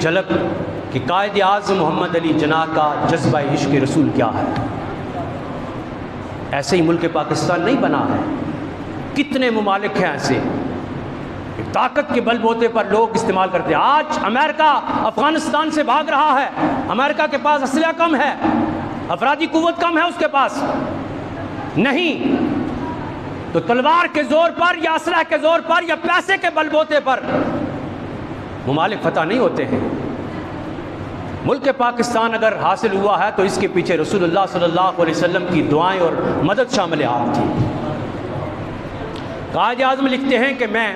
جھلک کہ قائد اعظم محمد علی جناح کا جذبہ عشق رسول کیا ہے۔ ایسے ہی ملک پاکستان نہیں بنا ہے، کتنے ممالک ہیں ایسے طاقت کے بل بوتے پر لوگ استعمال کرتے ہیں۔ آج امریکہ افغانستان سے بھاگ رہا ہے، امریکہ کے پاس اسلحہ کم ہے، افرادی قوت کم ہے اس کے پاس، نہیں تو تلوار کے زور پر یا اسلحہ کے زور پر یا پیسے کے بل بوتے پر ممالک فتح نہیں ہوتے ہیں۔ ملک پاکستان اگر حاصل ہوا ہے تو اس کے پیچھے رسول اللہ صلی اللہ علیہ وسلم کی دعائیں اور مدد شامل ہاتھ تھی۔ قائد اعظم لکھتے ہیں کہ میں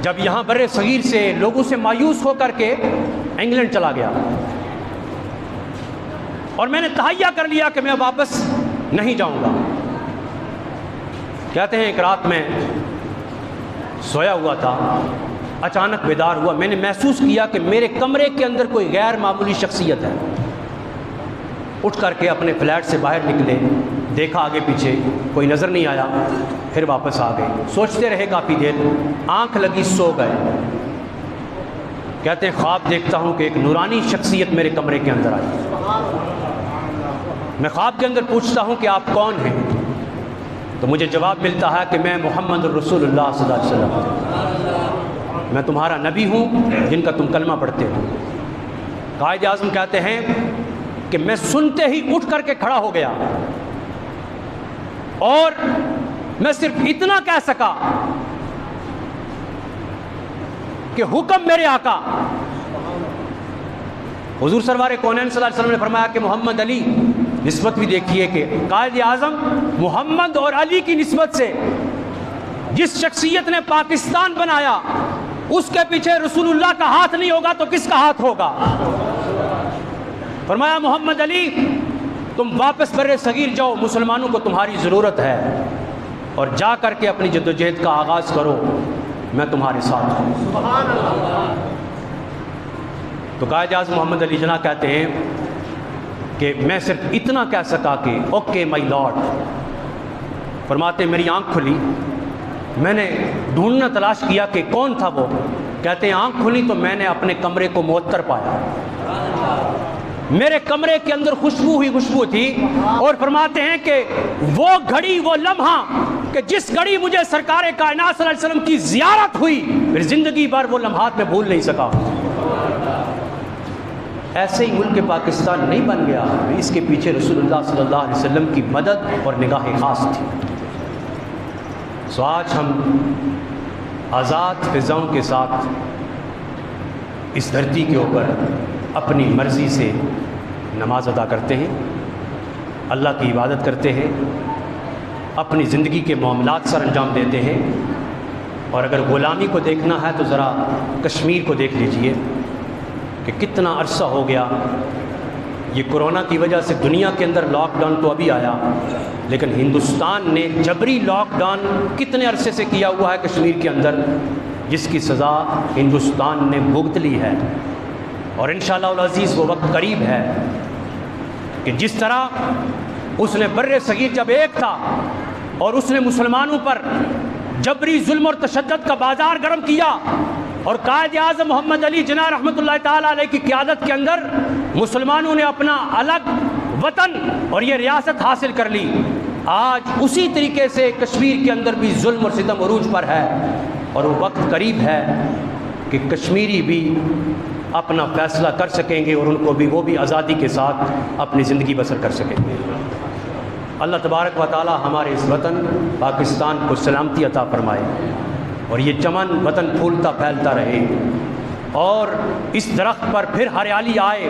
جب یہاں بر صغیر سے لوگوں سے مایوس ہو کر کے انگلینڈ چلا گیا اور میں نے تہیہ کر لیا کہ میں واپس نہیں جاؤں گا۔ کہتے ہیں ایک رات میں سویا ہوا تھا، اچانک بیدار ہوا، میں نے محسوس کیا کہ میرے کمرے کے اندر کوئی غیر معمولی شخصیت ہے۔ اٹھ کر کے اپنے فلیٹ سے باہر نکلے، دیکھا آگے پیچھے کوئی نظر نہیں آیا، پھر واپس آ گئے، سوچتے رہے کافی دیر، آنکھ لگی سو گئے۔ کہتے ہیں خواب دیکھتا ہوں کہ ایک نورانی شخصیت میرے کمرے کے اندر آئی، میں خواب کے اندر پوچھتا ہوں کہ آپ کون ہیں؟ تو مجھے جواب ملتا ہے کہ میں محمد الرسول اللہ صلی اللہ علیہ وسلم، میں تمہارا نبی ہوں جن کا تم کلمہ پڑھتے ہو۔ قائد اعظم کہتے ہیں کہ میں سنتے ہی اٹھ کر کے کھڑا ہو گیا اور میں صرف اتنا کہہ سکا کہ حکم میرے آقا حضور سرور کونین صلی اللہ علیہ وسلم نے فرمایا کہ محمد علی، نسبت بھی دیکھیے کہ قائد اعظم محمد اور علی کی نسبت سے جس شخصیت نے پاکستان بنایا اس کے پیچھے رسول اللہ کا ہاتھ نہیں ہوگا تو کس کا ہاتھ ہوگا؟ فرمایا محمد علی تم واپس بر صغیر جاؤ، مسلمانوں کو تمہاری ضرورت ہے، اور جا کر کے اپنی جدوجہد کا آغاز کرو، میں تمہارے ساتھ ہوں۔ تو قائد اعظم محمد علی جناح کہتے ہیں کہ میں صرف اتنا کہہ سکا کہ اوکے مائی لارڈ۔ فرماتے ہیں میری آنکھ کھلی، میں نے ڈھونڈنا تلاش کیا کہ کون تھا وہ۔ کہتے ہیں آنکھ کھلی تو میں نے اپنے کمرے کو معطر پایا، میرے کمرے کے اندر خوشبو ہی خوشبو تھی، اور فرماتے ہیں کہ وہ گھڑی، وہ لمحہ کہ جس گھڑی مجھے سرکار کائنات صلی اللہ علیہ وسلم کی زیارت ہوئی، پھر زندگی بھر وہ لمحات میں بھول نہیں سکا۔ ایسے ہی ملک پاکستان نہیں بن گیا، اس کے پیچھے رسول اللہ صلی اللہ علیہ وسلم کی مدد اور نگاہ خاص تھی۔ سو آج ہم آزاد فضاؤں کے ساتھ اس دھرتی کے اوپر اپنی مرضی سے نماز ادا کرتے ہیں، اللہ کی عبادت کرتے ہیں، اپنی زندگی کے معاملات سر انجام دیتے ہیں۔ اور اگر غلامی کو دیکھنا ہے تو ذرا کشمیر کو دیکھ لیجئے کہ کتنا عرصہ ہو گیا۔ یہ کورونا کی وجہ سے دنیا کے اندر لاک ڈاؤن تو ابھی آیا، لیکن ہندوستان نے جبری لاک ڈاؤن کتنے عرصے سے کیا ہوا ہے کشمیر کے اندر، جس کی سزا ہندوستان نے بھگت لی ہے، اور انشاءاللہ العزیز وہ وقت قریب ہے کہ جس طرح اس نے بر صغیر جب ایک تھا اور اس نے مسلمانوں پر جبری ظلم اور تشدد کا بازار گرم کیا، اور قائد اعظم محمد علی جناح رحمۃ اللہ تعالیٰ علیہ کی قیادت کے اندر مسلمانوں نے اپنا الگ وطن اور یہ ریاست حاصل کر لی، آج اسی طریقے سے کشمیر کے اندر بھی ظلم اور ستم عروج پر ہے، اور وہ وقت قریب ہے کہ کشمیری بھی اپنا فیصلہ کر سکیں گے، اور ان کو بھی وہ بھی آزادی کے ساتھ اپنی زندگی بسر کر سکیں گے۔ اللہ تبارک و تعالی ہمارے اس وطن پاکستان کو سلامتی عطا فرمائے، اور یہ چمن وطن پھولتا پھیلتا رہے، اور اس درخت پر پھر ہریالی آئے،